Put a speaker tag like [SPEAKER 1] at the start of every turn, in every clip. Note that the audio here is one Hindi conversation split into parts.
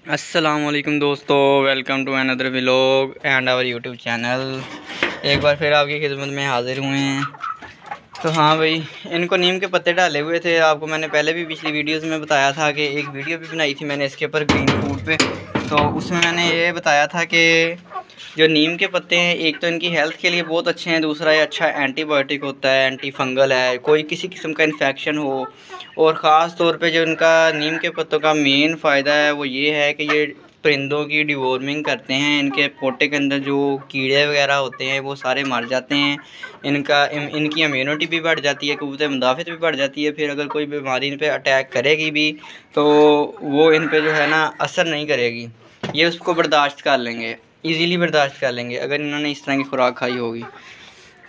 [SPEAKER 1] अस्सलामुअलैकुम दोस्तों, welcome to another vlog and our YouTube channel. एक बार फिर आपकी खिदमत में हाज़िर हुए हैं। तो हाँ भाई, इनको नीम के पत्ते डाले हुए थे। आपको मैंने पहले भी पिछली वीडियोस में बताया था कि एक वीडियो भी बनाई थी मैंने इसके ऊपर ग्रीन फूड पे। तो उसमें मैंने ये बताया था कि जो नीम के पत्ते हैं, एक तो इनकी हेल्थ के लिए बहुत अच्छे हैं, दूसरा ये अच्छा एंटीबायोटिक होता है, एंटी फंगल है, कोई किसी किस्म का इन्फेक्शन हो। और ख़ास तौर पे जो इनका नीम के पत्तों का मेन फ़ायदा है वो ये है कि ये परिंदों की डिवॉर्मिंग करते हैं। इनके पोटे के अंदर जो कीड़े वगैरह होते हैं वो सारे मर जाते हैं। इनकी इम्यूनिटी भी बढ़ जाती है, क़ुव्वत मुदाफ़त भी बढ़ जाती है। फिर अगर कोई बीमारी इन पे अटैक करेगी भी तो वो इन पे जो है ना असर नहीं करेगी, ये उसको बर्दाश्त कर लेंगे, इजीली बर्दाश्त कर लेंगे अगर इन्होंने इस तरह की खुराक खाई होगी।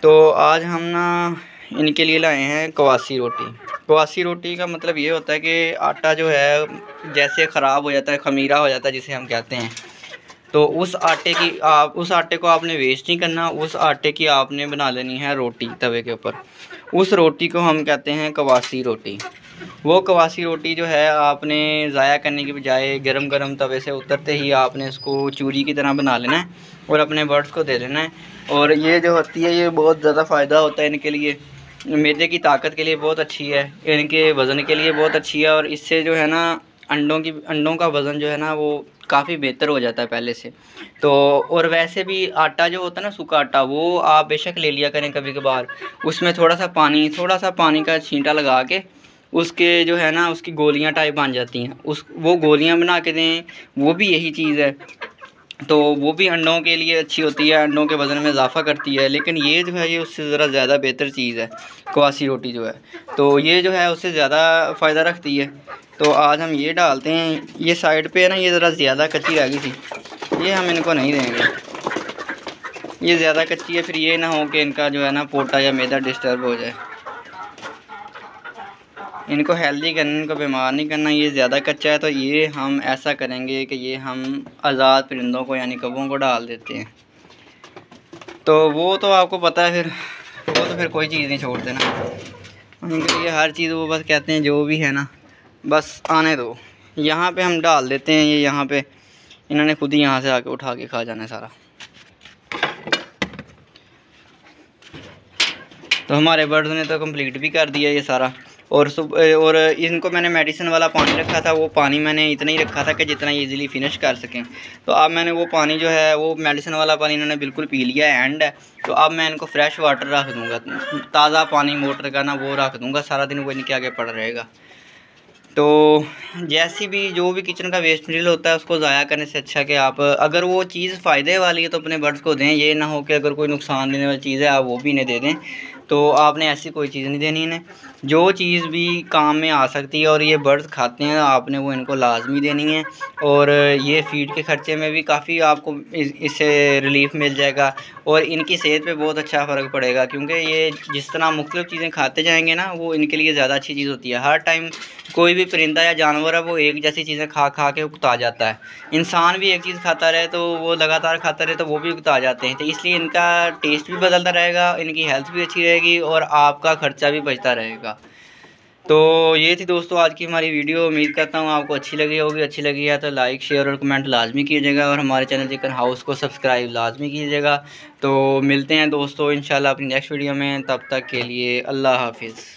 [SPEAKER 1] तो आज हम ना इनके लिए लाए हैं कवासी रोटी। कवासी रोटी का मतलब ये होता है कि आटा जो है जैसे ख़राब हो जाता है, ख़मीरा हो जाता है जिसे हम कहते हैं, तो उस आटे को आपने वेस्ट नहीं करना। उस आटे की आपने बना लेनी है रोटी तवे के ऊपर। उस रोटी को हम कहते हैं कवासी रोटी। वो कवासी रोटी जो है आपने ज़ाया करने की बजाय गरम गरम तवे से उतरते ही आपने इसको चूरी की तरह बना लेना है और अपने बर्ड्स को दे देना है। और ये जो होती है ये बहुत ज़्यादा फ़ायदा होता है इनके लिए। मैदे की ताकत के लिए बहुत अच्छी है, इनके वज़न के लिए बहुत अच्छी है। और इससे जो है ना अंडों का वज़न जो है ना वो काफ़ी बेहतर हो जाता है पहले से। तो और वैसे भी आटा जो होता है ना, सूखा आटा, वो आप बेशक ले लिया करें कभी कभार। उसमें थोड़ा सा पानी का छींटा लगा के उसके जो है ना उसकी गोलियां टाइप बन जाती हैं, वो गोलियां बना के दें, वो भी यही चीज़ है। तो वो भी अंडों के लिए अच्छी होती है, अंडों के वज़न में इजाफ़ा करती है। लेकिन ये जो है ये उससे ज़रा ज़्यादा बेहतर चीज़ है कवासी रोटी जो है। तो ये जो है उससे ज़्यादा फ़ायदा रखती है। तो आज हम ये डालते हैं। ये साइड पे है ना, ये ज़रा ज़्यादा कच्ची रह गई थी, ये हम इनको नहीं देंगे, ये ज़्यादा कच्ची है। फिर ये ना हो कि इनका जो है ना पोटा या मैदा डिस्टर्ब हो जाए। इनको हेल्दी करना, इनको बीमार नहीं करना। ये ज़्यादा कच्चा है तो ये हम ऐसा करेंगे कि ये हम आज़ाद परिंदों को यानी कौवों को डाल देते हैं। तो वो तो आपको पता है, फिर वो तो फिर कोई चीज़ नहीं छोड़ते ना उनके लिए, हर चीज़ वो बस कहते हैं जो भी है ना बस आने दो। यहाँ पे हम डाल देते हैं, ये यहाँ पे इन्होंने खुद ही यहाँ से आके उठा के खा जाना है सारा। तो हमारे बर्ड्स ने तो कंप्लीट भी कर दिया ये सारा। और इनको मैंने मेडिसिन वाला पानी रखा था, वो पानी मैंने इतना ही रखा था कि जितना इजीली फिनिश कर सकें। तो अब मैंने वो पानी जो है वो मेडिसिन वाला पानी इन्होंने बिल्कुल पी लिया है, एंड है। तो अब मैं इनको फ्रेश वाटर रख दूँगा, ताज़ा पानी मोटर का ना वो रख दूँगा, सारा दिन वो इनके आगे पड़ा रहेगा। तो जैसी भी जो भी किचन का वेस्ट मटेरियल होता है उसको ज़ाया करने से अच्छा कि आप अगर वो चीज़ फ़ायदे वाली है तो अपने बर्ड्स को दें। ये ना हो कि अगर कोई नुकसान देने वाली चीज़ है आप वो भी इन्हें दे दें। तो आपने ऐसी कोई चीज़ नहीं देनी इन्हें। जो चीज़ भी काम में आ सकती है और ये बर्ड्स खाते हैं आपने वो इनको लाजमी देनी है। और ये फ़ीड के ख़र्चे में भी काफ़ी आपको इससे रिलीफ़ मिल जाएगा और इनकी सेहत पे बहुत अच्छा फ़र्क पड़ेगा। क्योंकि ये जिस तरह मुख्तलिफ़ चीज़ें खाते जाएंगे ना वो इनके लिए ज़्यादा अच्छी चीज़ होती है। हर टाइम कोई भी परिंदा या जानवर है वो एक जैसी चीज़ें खा खा के उकता जाता है। इंसान भी एक चीज़ खाता रहे तो वो लगातार खाता रहे तो वो भी उकता जाते हैं। तो इसलिए इनका टेस्ट भी बदलता रहेगा, इनकी हेल्थ भी अच्छी रहेगी और आपका ख़र्चा भी बचता रहेगा। तो ये थी दोस्तों आज की हमारी वीडियो। उम्मीद करता हूँ आपको अच्छी लगी होगी। अच्छी लगी है तो लाइक, शेयर और कमेंट लाजमी कीजिएगा और हमारे चैनल चिकन हाउस को सब्सक्राइब लाजमी कीजिएगा। तो मिलते हैं दोस्तों इंशाल्लाह अपनी नेक्स्ट वीडियो में। तब तक के लिए अल्लाह हाफिज़।